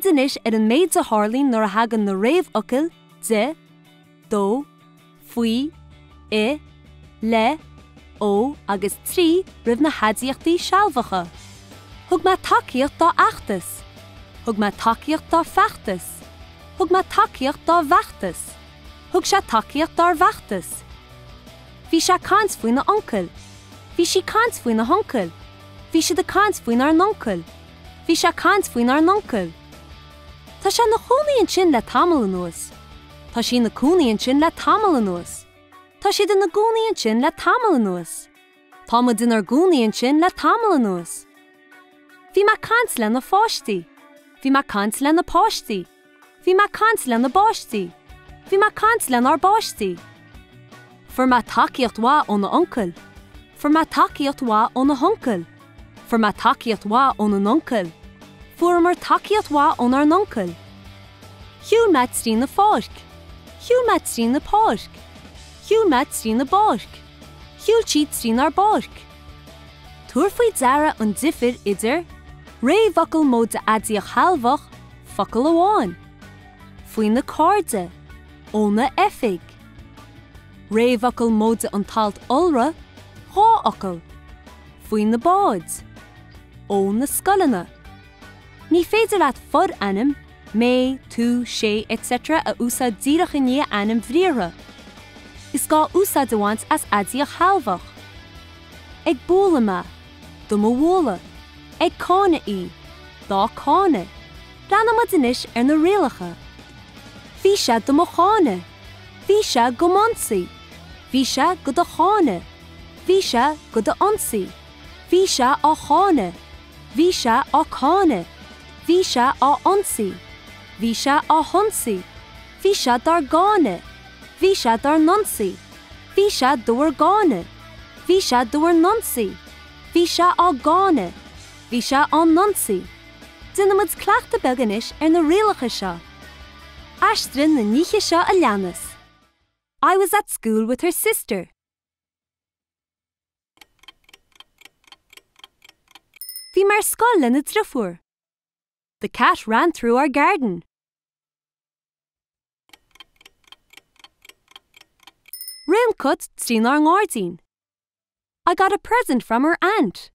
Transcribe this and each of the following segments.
muid inis an méid a hárlín nuair a hagan na réamhfhocail, de, dó, faoi, I, le, ó agus trí ribh na Aidiachtaí Sealbhacha. Thug me takeíocht dá achtas. Thug me takeíocht dá feachtas. Thug me takeíocht dá bheachtas. Thug sé takeíocht dá bheachtas. Bhí sé cant faoin na oncail. Bhí si cant faoin na honcail. Bhí si de cant faoin ar noncail. Bhí sé cant faoin ar noncail. Tá sé na chúnaíonn sin le tamil anuas. Tá sí na cúnaíonn sin le tamil anuas. Tá si de na gúnaíonn sin le tamil anuas. Tá mu din ar gúnaíonn sin le tamil anuas. Bhí me cant le na fáistí. Bhí me cant le na páistí. Bhí me cant le na báistí. Bhí me cant le nar báistí. For me takeíocht wa ón na oncail. For me takeíocht wa ón na honcail. For me takeíocht wa ón na noncail. For mar takeíocht wa ón ar noncail. Hiúil me trí na fáirc. Hiúil me trí na páirc. Hiúil me trí na báirc. Hiúil siad trí nar báirc. Tuair faoi deara an difir idir réamhfhocail mód de Aidiachtaí Sealbhacha Focail amháin. Faoi na cárde, ó na eifig. Réamhfhocail mód de an talt olra, háfhocail. Faoi na báid, ó na scolanna. Ní féidir leat fud ainm, mé, tú, sé, etc. a úsá díreach in Ainm Briathra. Is gá úsá dohaint as Aidiachtaí Sealbhacha. Ag bóla me, do mo bhóla. Ag cána í, dá cána. Ranna muid inis ar na rialacha. Bhí sé do mo chána. Bhí sé go mionsaí. Bhí sé go do chána. Bhí sé go do ionsaí. Bhí sé á chána. Bhí sé á cána. Bhí sé á ionsaí. Bhí sé á thionsaí. Bhí sé dar gána. Bhí sé dar nionsaí. Bhí sé dúir gána. Bhí sé dúir nionsaí. Bhí sé á gána. Bhí sé an nionsaí. Duna muid cleachta beag inis ar na rialacha seo. Aistrin na níocha seo a leannas. I was at school with her sister. Bhí mar scoil le na trifúr. The cat ran through our garden. Rimcut trí ar ngordín. I got a present from her aunt.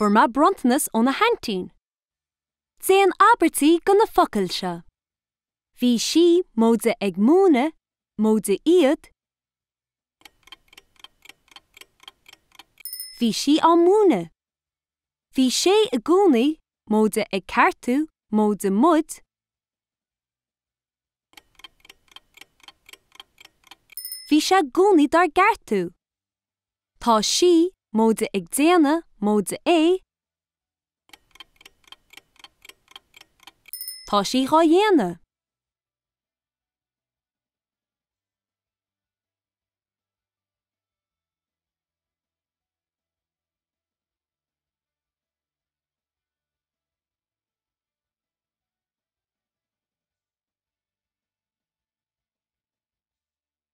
For ma brontnas ó na hantín. Déan abertí go na focail seo. Bhí si móide ag múna, móide iad. Bhí si á múna. Bhí sé a gúnaí, móide ag cartú, móide mud. Bhí sé gúnaí dar gartú. Tá si móide ag déanamh, móide é. Tá si gá dhéanamh.